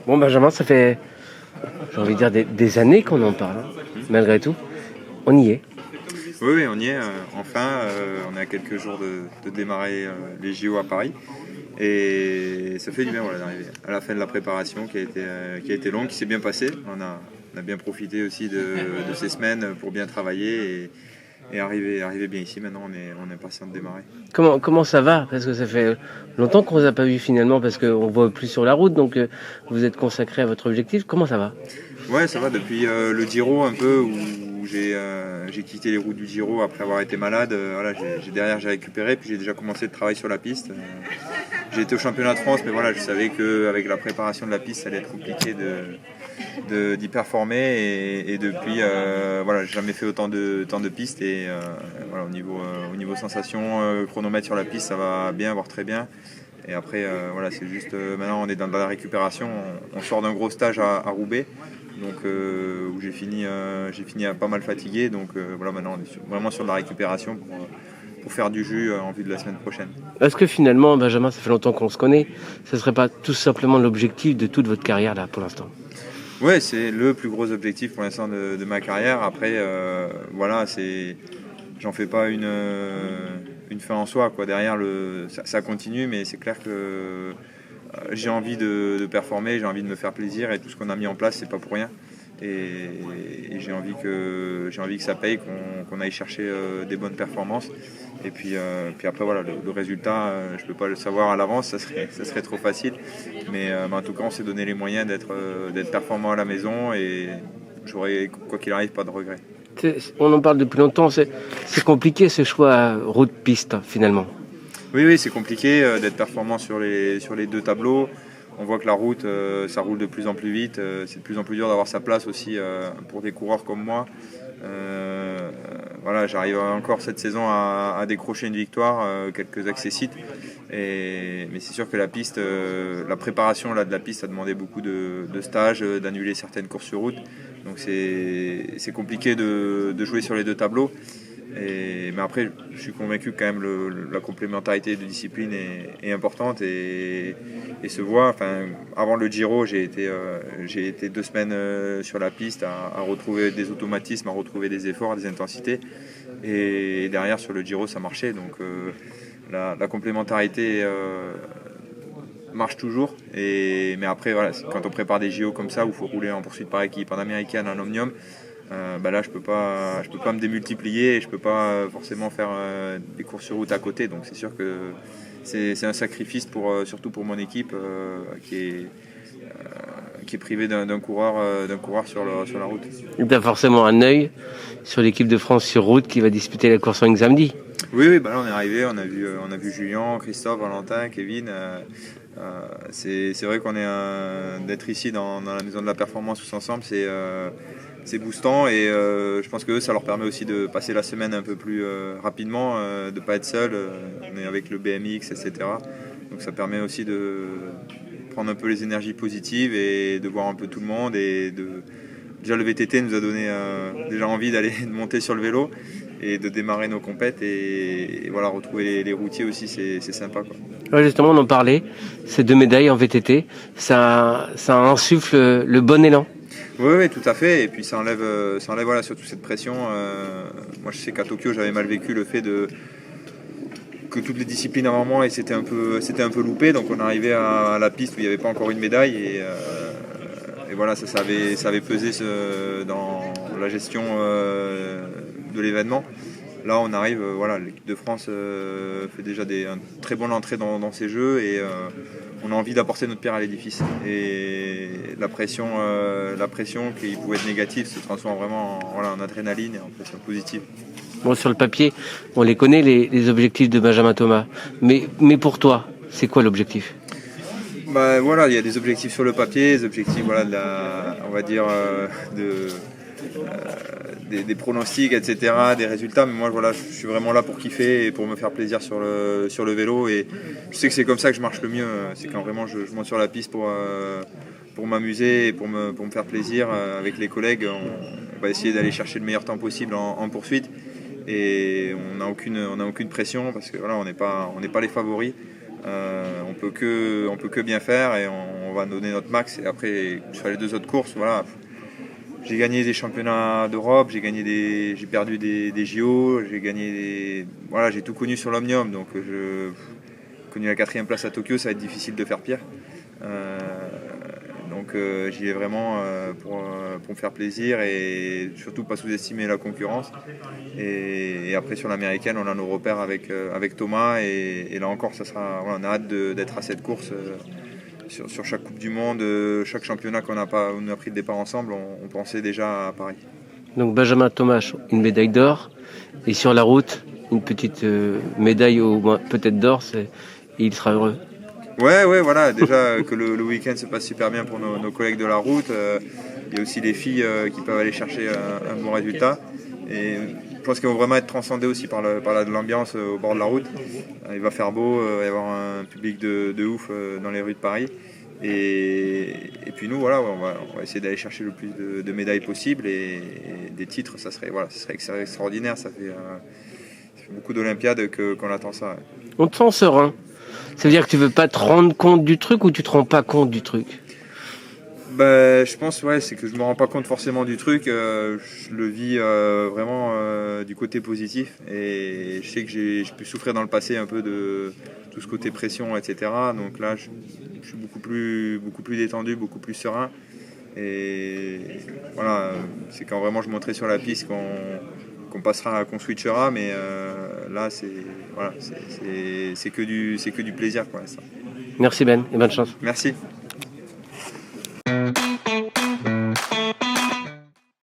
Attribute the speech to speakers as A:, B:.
A: Bon, Benjamin, ça fait, j'ai envie de dire, des années qu'on en parle, hein, malgré tout. On y est.
B: Oui, oui, on y est. Enfin, on est à quelques jours de démarrer les JO à Paris. Et ça fait du bien voilà, d'arriver à la fin de la préparation qui a été longue, qui s'est bien passée. On a bien profité aussi de ces semaines pour bien travailler et arriver bien ici. Maintenant, on est impatient de démarrer.
A: Comment ça va? Parce que ça fait longtemps qu'on ne vous a pas vu finalement, parce qu'on ne voit plus sur la route, donc vous êtes consacré à votre objectif. Comment ça va?
B: Ouais, ça va depuis le Giro un peu où j'ai quitté les routes du Giro après avoir été malade. Voilà, derrière j'ai récupéré puis j'ai déjà commencé le travail sur la piste. J'ai été au championnat de France, mais voilà, je savais qu'avec la préparation de la piste, ça allait être compliqué d'y performer et depuis voilà, j'ai jamais fait autant de pistes et voilà, au niveau sensation chronomètre sur la piste, ça va bien, voire très bien. Et après, voilà, c'est juste maintenant on est dans la récupération. On sort d'un gros stage à Roubaix, donc où j'ai fini pas mal fatigué. Donc voilà, maintenant on est vraiment sur de la récupération pour faire du jus en vue de la semaine prochaine.
A: Est-ce que finalement, Benjamin, ça fait longtemps qu'on se connaît, ce ne serait pas tout simplement l'objectif de toute votre carrière là pour l'instant?
B: Ouais, c'est le plus gros objectif pour l'instant de ma carrière. Après, voilà, j'en fais pas une fin en soi, quoi. Derrière, ça continue, mais c'est clair que j'ai envie de performer, j'ai envie de me faire plaisir et tout ce qu'on a mis en place, c'est pas pour rien. Et j'ai envie que ça paye, qu'on aille chercher des bonnes performances. Et puis après, voilà, le résultat, je peux pas le savoir à l'avance, ça serait trop facile. Mais en tout cas, on s'est donné les moyens d'être performant à la maison et j'aurai, quoi qu'il arrive, pas de regrets.
A: On en parle depuis longtemps, c'est compliqué ce choix route-piste finalement.
B: Oui, oui, c'est compliqué d'être performant sur les deux tableaux. On voit que la route, ça roule de plus en plus vite. C'est de plus en plus dur d'avoir sa place aussi pour des coureurs comme moi. Voilà, j'arrive encore cette saison à décrocher une victoire, quelques accessites. Mais c'est sûr que la piste, la préparation là, de la piste a demandé beaucoup de stages, d'annuler certaines courses sur route. Donc c'est compliqué de jouer sur les deux tableaux. Mais après, je suis convaincu que quand même la complémentarité de discipline est importante et se voit. Enfin, avant le Giro, j'ai été 2 semaines sur la piste à retrouver des automatismes, à retrouver des efforts, des intensités. Et derrière, sur le Giro, ça marchait. Donc la complémentarité marche toujours. Mais après, voilà, quand on prépare des JO comme ça, où il faut rouler en poursuite par équipe, en américaine, en omnium, là je peux pas me démultiplier et je peux pas forcément faire des courses sur route à côté, donc c'est sûr que c'est un sacrifice surtout pour mon équipe qui est privée d'un coureur sur la route.
A: Tu as forcément un œil sur l'équipe de France sur route qui va disputer la course en samedi.
B: Oui, bah là on est arrivé, on a vu Julien, Christophe, Valentin, Kevin. C'est vrai qu'on est d'être ici dans la maison de la performance tous ensemble, c'est boostant et je pense que ça leur permet aussi de passer la semaine un peu plus rapidement, de ne pas être seul, on est avec le BMX, etc. Donc ça permet aussi de prendre un peu les énergies positives et de voir un peu tout le monde. Déjà le VTT nous a donné déjà envie de monter sur le vélo et de démarrer nos compètes et voilà, retrouver les routiers aussi, c'est sympa, quoi.
A: Ouais, justement, on en parlait, ces 2 médailles en VTT, ça insuffle le bon élan.
B: Oui, oui, tout à fait. Et puis ça enlève voilà, surtout cette pression. Moi, je sais qu'à Tokyo, j'avais mal vécu le fait que toutes les disciplines avant moi, c'était un peu loupé. Donc on arrivait à la piste où il n'y avait pas encore une médaille. Et voilà, ça avait pesé dans la gestion de l'événement. Là, on arrive, voilà, l'équipe de France fait déjà une très bonne entrée dans ces jeux et on a envie d'apporter notre pierre à l'édifice. Et la pression qui pouvait être négative se transforme vraiment en adrénaline et en pression positive.
A: Bon, sur le papier, on les connaît, les objectifs de Benjamin Thomas. Mais pour toi, c'est quoi l'objectif?
B: Bah, voilà, il y a des objectifs sur le papier, des objectifs, voilà, on va dire, des pronostics, etc., des résultats. Mais moi, voilà, je suis vraiment là pour kiffer et pour me faire plaisir sur le vélo. Et je sais que c'est comme ça que je marche le mieux. C'est quand vraiment je monte sur la piste pour m'amuser et pour me faire plaisir avec les collègues. On va essayer d'aller chercher le meilleur temps possible en poursuite. Et on n'a aucune pression parce que voilà, on n'est pas les favoris. On peut que bien faire et on va donner notre max. Et après, sur les 2 autres courses, voilà, j'ai gagné des championnats d'Europe, j'ai perdu des JO, voilà, j'ai tout connu sur l'Omnium, donc j'ai connu la 4e place à Tokyo, ça va être difficile de faire pire. Donc j'y vais vraiment pour me faire plaisir et surtout pas sous-estimer la concurrence. Et après sur l'américaine, on a nos repères avec Thomas et là encore, ça sera, voilà, on a hâte d'être à cette course. Sur chaque Coupe du Monde, chaque championnat on a pris le départ ensemble, on pensait déjà à Paris.
A: Donc Benjamin Thomas, une médaille d'or. Et sur la route, une petite médaille au moins peut-être d'or. Et il sera heureux.
B: Ouais, voilà. Déjà que le week-end se passe super bien pour nos collègues de la route. Il y a aussi les filles qui peuvent aller chercher un bon résultat. Et je pense qu'ils vont vraiment être transcendés aussi par l'ambiance au bord de la route. Il va faire beau, il va y avoir un public de ouf dans les rues de Paris. Et puis nous, voilà, on va essayer d'aller chercher le plus de médailles possible et des titres, ça serait extraordinaire. Ça fait beaucoup d'Olympiades qu'on attend ça. Ouais.
A: On te sent serein. Ça veut dire que tu veux pas te rendre compte du truc ou tu te rends pas compte du truc?
B: Je pense, c'est que je me rends pas compte forcément du truc. Je le vis vraiment du côté positif et je sais que j'ai pu souffrir dans le passé un peu de tout ce côté pression, etc. Donc là, je suis beaucoup plus détendu, beaucoup plus serein. Et voilà, c'est quand vraiment je monterai sur la piste qu'on switchera, mais là c'est que du plaisir pour l'instant.
A: Merci Ben et bonne chance.
B: Merci.